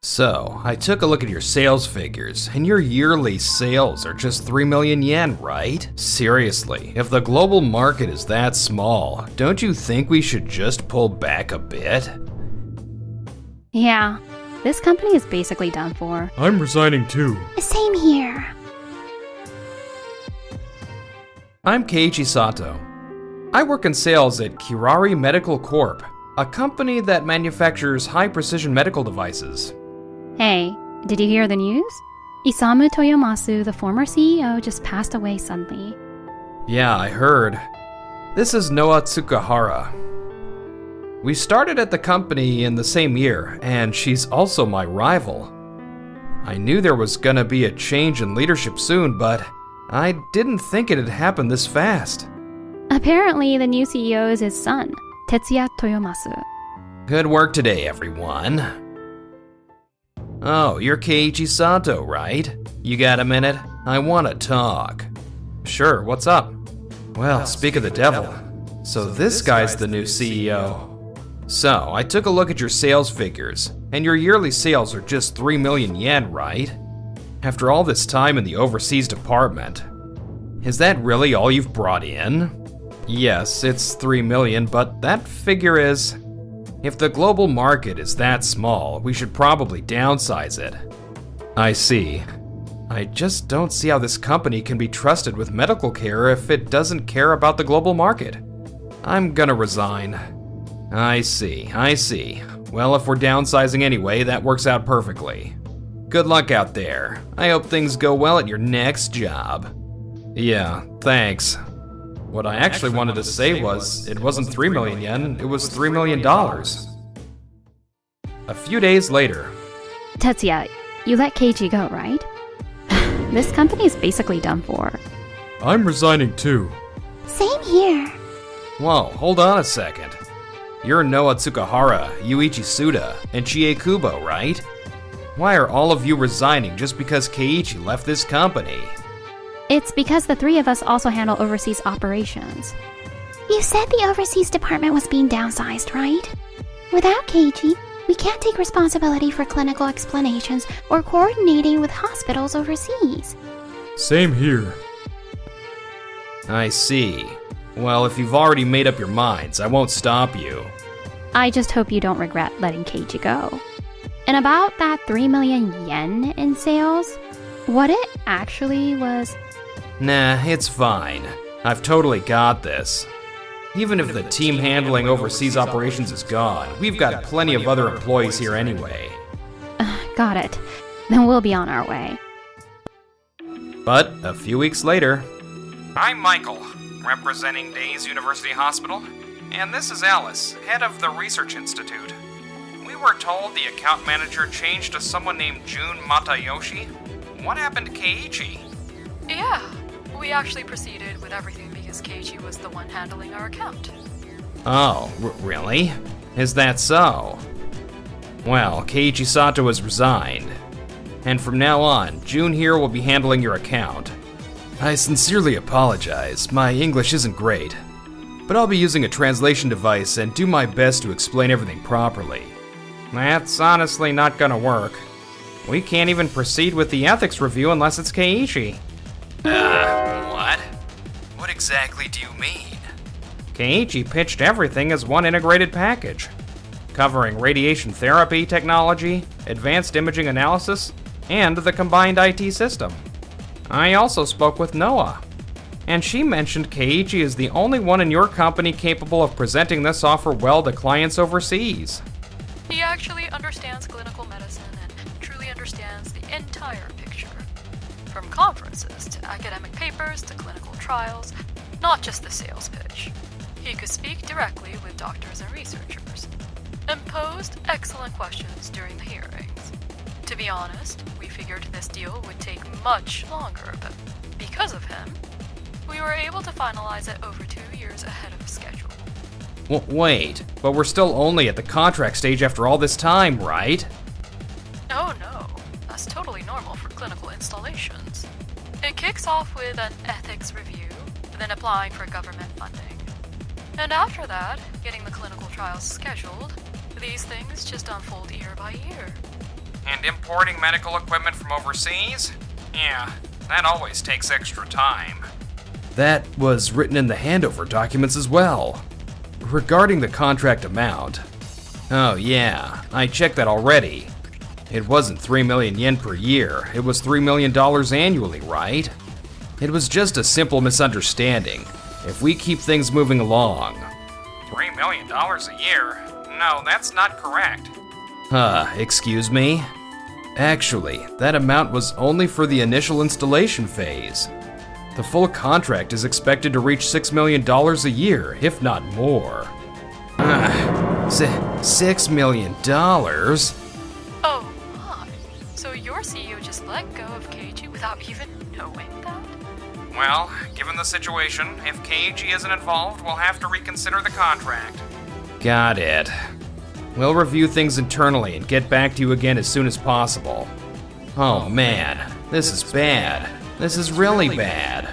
So, I took a look at your sales figures, and your yearly sales are just 3 million yen, right? Seriously, if the global market is that small, don't you think we should just pull back a bit? Yeah, this company is basically done for. I'm resigning too. Same here. I'm Keiichi Sato. I work in sales at Kirari Medical Corp., a company that manufactures high-precision medical devices. Hey, did you hear the news? Isamu Toyomasu, the former CEO, just passed away suddenly. Yeah, I heard. This is Noa Tsukahara. We started at the company in the same year, and she's also my rival. I knew there was gonna be a change in leadership soon, but I didn't think it'd happen this fast. Apparently, the new CEO is his son, Tetsuya Toyomasu. Good work today, everyone. Oh, you're Keiichi Sato, right? You got a minute? I want to talk. Sure, what's up? Well, speak of the devil. So this guy's the new CEO. So, I took a look at your sales figures, and your yearly sales are just 3 million yen, right? After all this time in the overseas department. Is that really all you've brought in? Yes, it's 3 million, but that figure is... If the global market is that small, we should probably downsize it. I see. I just don't see how this company can be trusted with medical care if it doesn't care about the global market. I'm gonna resign. I see. Well, if we're downsizing anyway, that works out perfectly. Good luck out there. I hope things go well at your next job. Yeah, thanks. What I actually wanted to say was, it wasn't 3 million yen, it was $3 million. A few days later. Tetsuya, you let Keiichi go, right? This company is basically done for. I'm resigning too. Same here. Whoa, hold on a second. You're Noa Tsukahara, Yuichi Suda, and Chie Kubo, right? Why are all of you resigning just because Keiichi left this company? It's because the three of us also handle overseas operations. You said the overseas department was being downsized, right? Without Keiichi, we can't take responsibility for clinical explanations or coordinating with hospitals overseas. Same here. I see. Well, if you've already made up your minds, I won't stop you. I just hope you don't regret letting Keiichi go. And about that 3 million yen in sales, what it actually was... Nah, it's fine. I've totally got this. Even if the team handling overseas operations is gone, we've got plenty of other employees here anyway. Got it. Then we'll be on our way. But a few weeks later... I'm Michael, representing Days University Hospital, and this is Alice, head of the Research Institute. We were told the account manager changed to someone named Jun Matayoshi. What happened to Keiichi? Yeah, we actually proceeded with everything because Keiichi was the one handling our account. Oh, really? Is that so? Well, Keiichi Sato has resigned. And from now on, Jun here will be handling your account. I sincerely apologize, my English isn't great. But I'll be using a translation device and do my best to explain everything properly. That's honestly not gonna work. We can't even proceed with the ethics review unless it's Keiichi. What? What exactly do you mean? Keiichi pitched everything as one integrated package, covering radiation therapy technology, advanced imaging analysis, and the combined IT system. I also spoke with Noah, and she mentioned Keiichi is the only one in your company capable of presenting this offer well to clients overseas. He actually understands clinical medicine and truly understands the entire picture. From conferences to academic papers to clinical trials, not just the sales pitch. He could speak directly with doctors and researchers, and posed excellent questions during the hearings. To be honest, we figured this deal would take much longer, but because of him, we were able to finalize it over 2 years ahead of schedule. Wait, but we're still only at the contract stage after all this time, right? Oh no, that's totally normal for clinical installations. It kicks off with an ethics review, then applying for government funding. And after that, getting the clinical trials scheduled, these things just unfold year by year. And importing medical equipment from overseas? Yeah, that always takes extra time. That was written in the handover documents as well. Regarding the contract amount. Oh yeah, I checked that already. It wasn't 3 million yen per year, it was $3 million annually, right? It was just a simple misunderstanding. If we keep things moving along. $3 million a year? No, that's not correct. Excuse me? Actually, that amount was only for the initial installation phase. The full contract is expected to reach $6 million a year, if not more. $6 million? Oh my. So your CEO just let go of Keiji without even knowing that? Well, given the situation, if Keiji isn't involved, we'll have to reconsider the contract. Got it. We'll review things internally and get back to you again as soon as possible. Oh man, this is bad. This is really bad.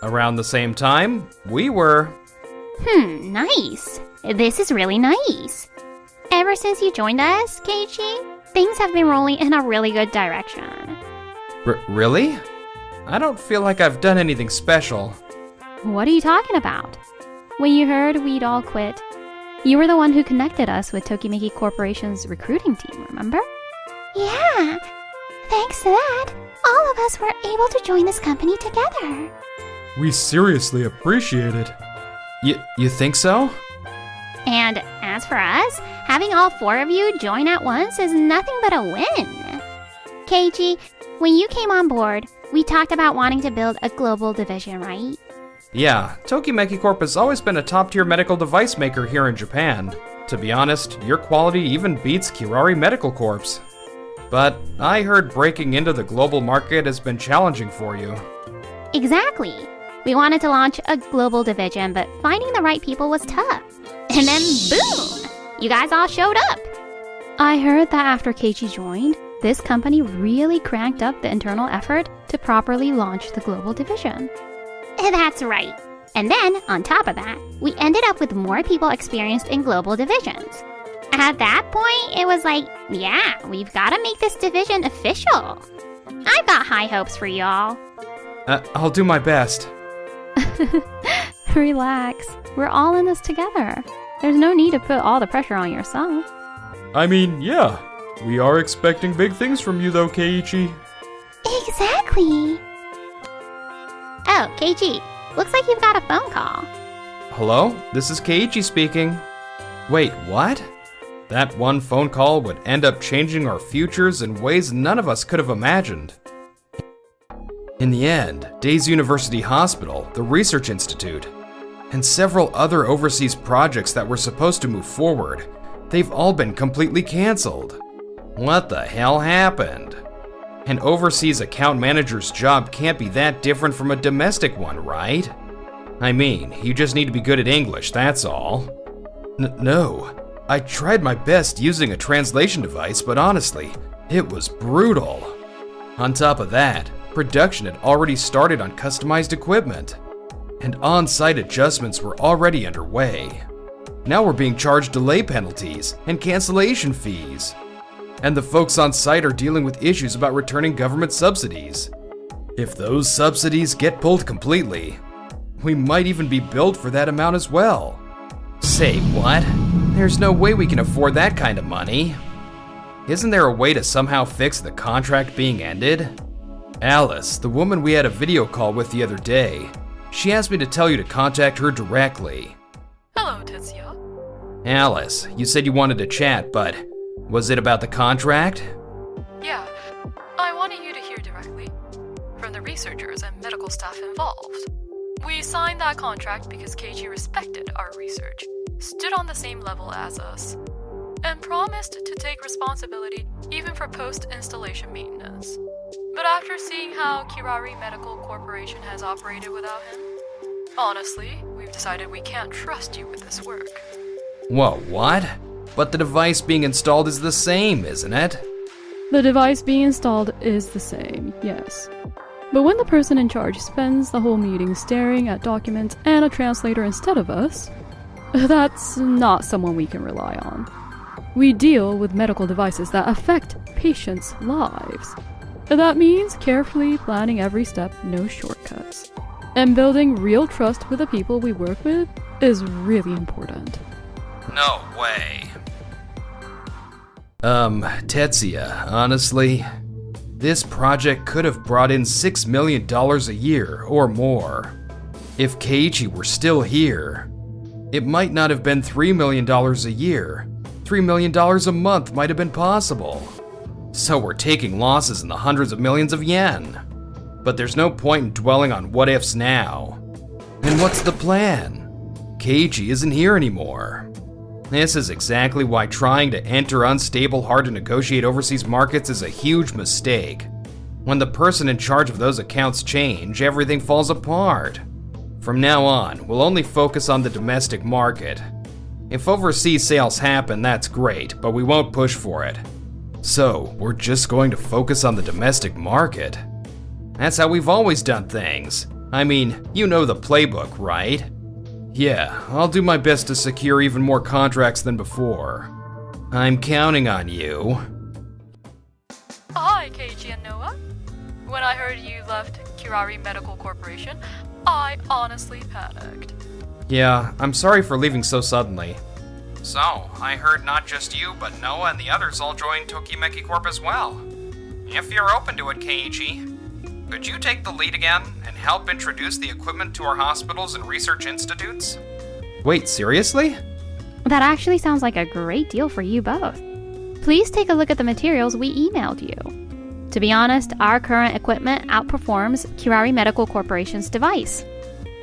Around the same time, we were... Nice. This is really nice. Ever since you joined us, Keiji, things have been rolling in a really good direction. Really? I don't feel like I've done anything special. What are you talking about? When you heard we'd all quit, you were the one who connected us with Tokimeki Corporation's recruiting team, remember? Yeah. Thanks to that, all of us were able to join this company together. We seriously appreciate it. You think so? And as for us, having all four of you join at once is nothing but a win. Keiji, when you came on board, we talked about wanting to build a global division, right? Yeah, Tokimeki Corp has always been a top-tier medical device maker here in Japan. To be honest, your quality even beats Kirari Medical Corp's. But I heard breaking into the global market has been challenging for you. Exactly. We wanted to launch a global division, but finding the right people was tough. And then boom! You guys all showed up. I heard that after Keiji joined, this company really cranked up the internal effort to properly launch the global division. That's right. And then, on top of that, we ended up with more people experienced in global divisions. At that point, it was like, yeah, we've got to make this division official. I've got high hopes for y'all. I'll do my best. Relax. We're all in this together. There's no need to put all the pressure on yourself. I mean, yeah. We are expecting big things from you though, Keiichi. Exactly. Oh, Keiji, looks like you've got a phone call. Hello? This is Keiichi speaking. Wait, what? That one phone call would end up changing our futures in ways none of us could have imagined. In the end, Days University Hospital, the Research Institute, and several other overseas projects that were supposed to move forward, they've all been completely canceled. What the hell happened? An overseas account manager's job can't be that different from a domestic one, right? I mean, you just need to be good at English, that's all. No. I tried my best using a translation device, but honestly, it was brutal. On top of that, production had already started on customized equipment, and on-site adjustments were already underway. Now we're being charged delay penalties and cancellation fees. And the folks on site are dealing with issues about returning government subsidies. If those subsidies get pulled completely, we might even be billed for that amount as well. Say what? There's no way we can afford that kind of money. Isn't there a way to somehow fix the contract being ended? Alice, the woman we had a video call with the other day, she asked me to tell you to contact her directly. Hello, Tetsuya. Alice, you said you wanted to chat, but was it about the contract? Yeah, I wanted you to hear directly from the researchers and medical staff involved. We signed that contract because Keiji respected our research, stood on the same level as us, and promised to take responsibility even for post-installation maintenance. But after seeing how Kirari Medical Corporation has operated without him, honestly, we've decided we can't trust you with this work. Whoa, what? But the device being installed is the same, isn't it? The device being installed is the same, yes. But when the person in charge spends the whole meeting staring at documents and a translator instead of us, that's not someone we can rely on. We deal with medical devices that affect patients' lives. That means carefully planning every step, no shortcuts. And building real trust with the people we work with is really important. No way. Tetsuya, honestly, this project could have brought in $6 million a year or more. If Keiichi were still here, it might not have been $3 million a year. $3 million a month might have been possible. So we're taking losses in the hundreds of millions of yen. But there's no point in dwelling on what ifs now. And what's the plan? Keiichi isn't here anymore. This is exactly why trying to enter unstable, hard to negotiate overseas markets is a huge mistake. When the person in charge of those accounts change, everything falls apart. From now on, we'll only focus on the domestic market. If overseas sales happen, that's great, but we won't push for it. So, we're just going to focus on the domestic market? That's how we've always done things. I mean, you know the playbook, right? Yeah, I'll do my best to secure even more contracts than before. I'm counting on you. Hi, Keiichi and Noah. When I heard you left Kirari Medical Corporation, I honestly panicked. Yeah, I'm sorry for leaving so suddenly. So, I heard not just you, but Noah and the others all joined Tokimeki Corp as well. If you're open to it, Keiichi, could you take the lead again and help introduce the equipment to our hospitals and research institutes? Wait, seriously? That actually sounds like a great deal for you both. Please take a look at the materials we emailed you. To be honest, our current equipment outperforms Kirari Medical Corporation's device.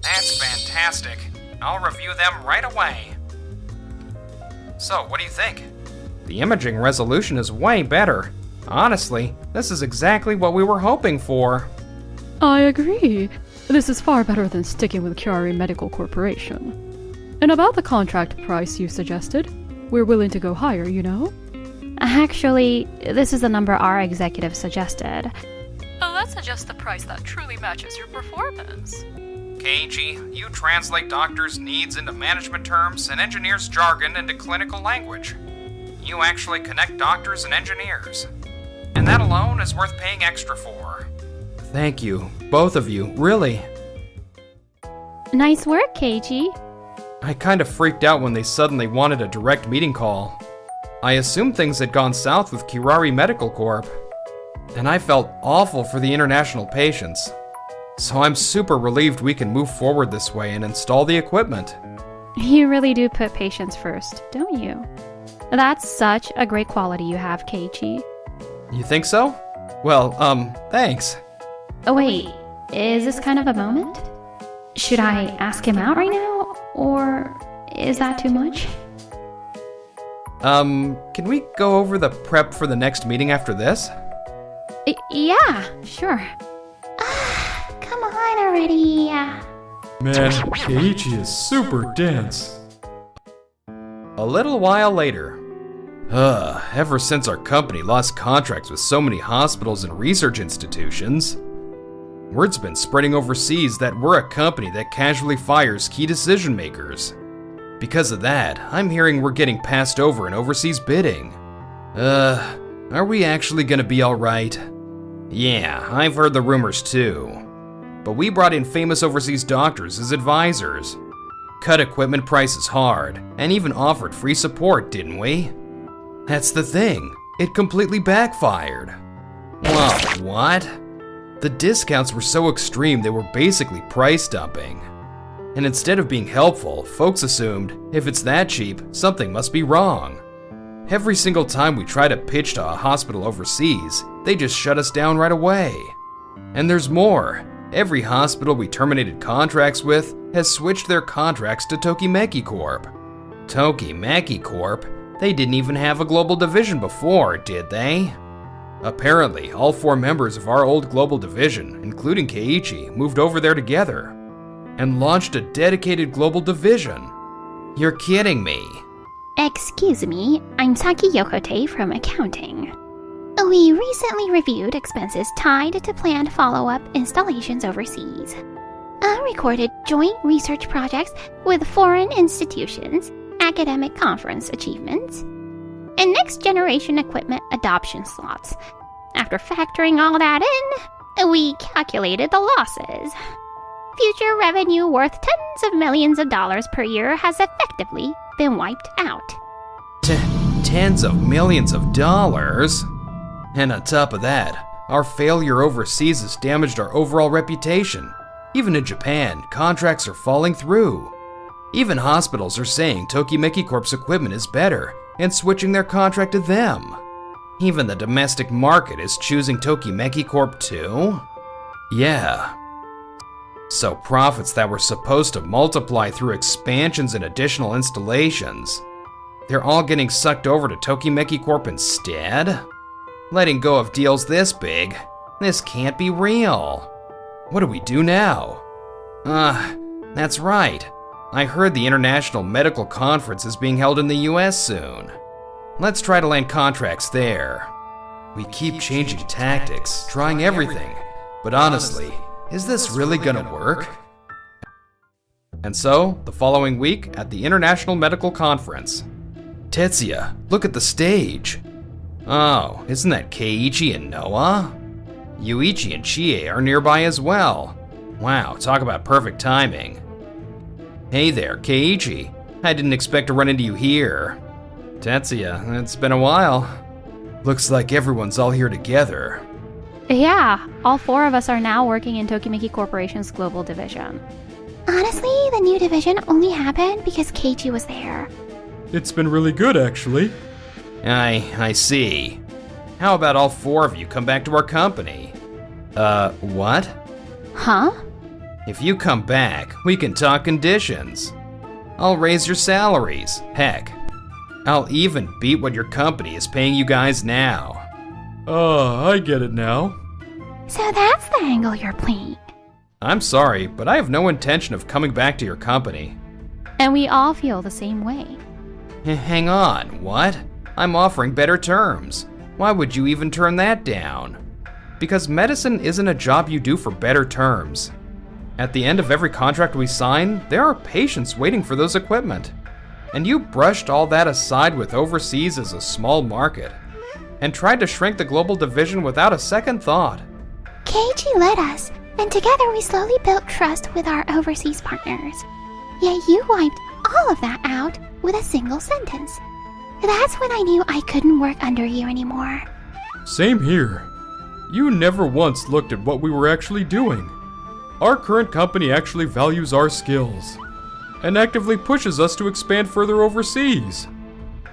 That's fantastic. I'll review them right away. So, what do you think? The imaging resolution is way better. Honestly, this is exactly what we were hoping for. I agree. This is far better than sticking with Kirari Medical Corporation. And about the contract price you suggested, we're willing to go higher, you know? Actually, this is the number our executive suggested. Let's adjust the price that truly matches your performance. Keiichi, you translate doctors' needs into management terms and engineers' jargon into clinical language. You actually connect doctors and engineers. And that alone is worth paying extra for. Thank you, both of you, really. Nice work, Keiichi. I kind of freaked out when they suddenly wanted a direct meeting call. I assumed things had gone south with Kirari Medical Corp. And I felt awful for the international patients. So I'm super relieved we can move forward this way and install the equipment. You really do put patients first, don't you? That's such a great quality you have, Keiichi. You think so? Well, thanks. Oh wait, is this kind of a moment? Should I ask him out right now? Or is that too much? Can we go over the prep for the next meeting after this? Yeah, sure. Come on already. Man, Keiichi is super dense. A little while later. Ever since our company lost contracts with so many hospitals and research institutions, word's been spreading overseas that we're a company that casually fires key decision makers. Because of that, I'm hearing we're getting passed over in overseas bidding. Are we actually gonna be alright? Yeah, I've heard the rumors too. But we brought in famous overseas doctors as advisors, cut equipment prices hard, and even offered free support, didn't we? That's the thing, it completely backfired. Whoa, what? The discounts were so extreme they were basically price dumping. And instead of being helpful, folks assumed, if it's that cheap, something must be wrong. Every single time we try to pitch to a hospital overseas, they just shut us down right away. And there's more. Every hospital we terminated contracts with has switched their contracts to Tokimeki Corp. Tokimeki Corp? They didn't even have a global division before, did they? Apparently, all 4 members of our old global division, including Keiichi, moved over there together and launched a dedicated global division. You're kidding me. Excuse me, I'm Saki Yokote from accounting. We recently reviewed expenses tied to planned follow-up installations overseas. Recorded joint research projects with foreign institutions, academic conference achievements. and next-generation equipment adoption slots. After factoring all that in, we calculated the losses. Future revenue worth tens of millions of dollars per year has effectively been wiped out. Tens of millions of dollars? And on top of that, our failure overseas has damaged our overall reputation. Even in Japan, contracts are falling through. Even hospitals are saying Tokimeki Corp's equipment is better and switching their contract to them. Even the domestic market is choosing Tokimeki Corp too? Yeah. So profits that were supposed to multiply through expansions and additional installations, they're all getting sucked over to Tokimeki Corp instead? Letting go of deals this big, this can't be real. What do we do now? That's right. I heard the International Medical Conference is being held in the US soon. Let's try to land contracts there. We keep changing tactics, trying everything, but honestly, is this really gonna work? And so, the following week at the International Medical Conference. Tetsuya, look at the stage. Oh, isn't that Keiichi and Noah? Yuichi and Chie are nearby as well. Wow, talk about perfect timing. Hey there, Keiichi. I didn't expect to run into you here. Tetsuya, it's been a while. Looks like everyone's all here together. Yeah, all 4 of us are now working in Tokimeki Corporation's global division. Honestly, the new division only happened because Keiichi was there. It's been really good, actually. I see. How about all 4 of you come back to our company? What? Huh? If you come back, we can talk conditions. I'll raise your salaries. Heck, I'll even beat what your company is paying you guys now. I get it now. So that's the angle you're playing. I'm sorry, but I have no intention of coming back to your company. And we all feel the same way. Hang on, what? I'm offering better terms. Why would you even turn that down? Because medicine isn't a job you do for better terms. At the end of every contract we sign, there are patients waiting for those equipment. And you brushed all that aside with overseas as a small market, and tried to shrink the global division without a second thought. Keiichi led us, and together we slowly built trust with our overseas partners. Yet you wiped all of that out with a single sentence. That's when I knew I couldn't work under you anymore. Same here. You never once looked at what we were actually doing. Our current company actually values our skills and actively pushes us to expand further overseas.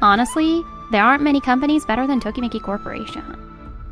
Honestly, there aren't many companies better than Tokimeki Corporation.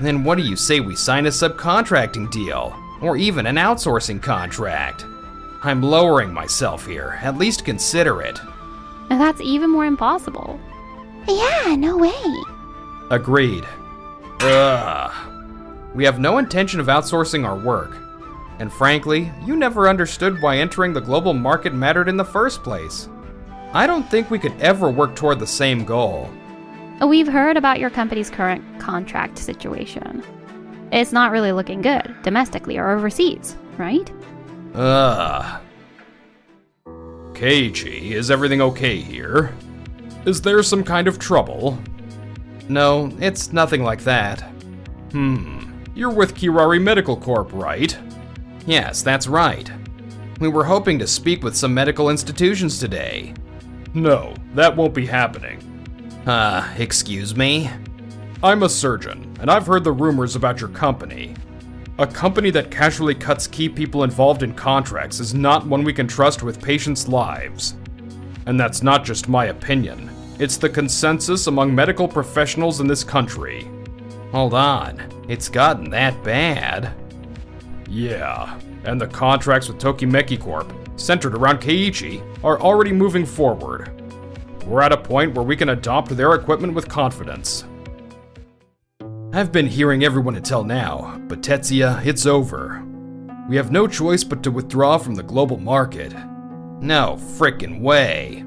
Then what do you say we sign a subcontracting deal, or even an outsourcing contract? I'm lowering myself here, at least consider it. And that's even more impossible. Yeah, no way. Agreed. Ugh. We have no intention of outsourcing our work. And frankly, you never understood why entering the global market mattered in the first place. I don't think we could ever work toward the same goal. We've heard about your company's current contract situation. It's not really looking good, domestically or overseas, right? Keiichi, is everything okay here? Is there some kind of trouble? No, it's nothing like that. You're with Kirari Medical Corp, right? Yes, that's right. We were hoping to speak with some medical institutions today. No, that won't be happening. Excuse me? I'm a surgeon, and I've heard the rumors about your company. A company that casually cuts key people involved in contracts is not one we can trust with patients' lives. And that's not just my opinion. It's the consensus among medical professionals in this country. Hold on, it's gotten that bad? Yeah, and the contracts with Tokimeki Corp, centered around Keiichi, are already moving forward. We're at a point where we can adopt their equipment with confidence. I've been hearing everyone until now, but Tetsuya, it's over. We have no choice but to withdraw from the global market. No frickin' way.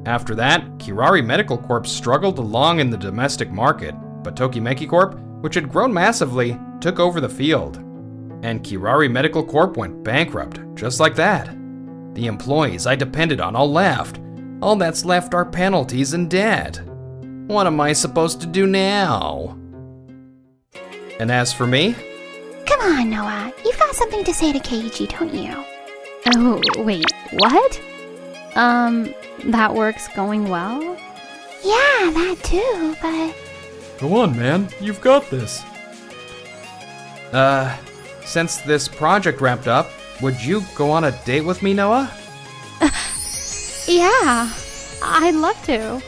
After that, Kirari Medical Corp struggled along in the domestic market, but Tokimeki Corp, which had grown massively, took over the field. And Kirari Medical Corp went bankrupt, just like that. The employees I depended on all left, All that's left are penalties and debt. What am I supposed to do now? And as for me? Come on, Noah. You've got something to say to Keiji, don't you? Oh, wait, what? That work's going well? Yeah, that too, but... Go on, man. You've got this. Since this project wrapped up, would you go on a date with me, Noah? Yeah, I'd love to.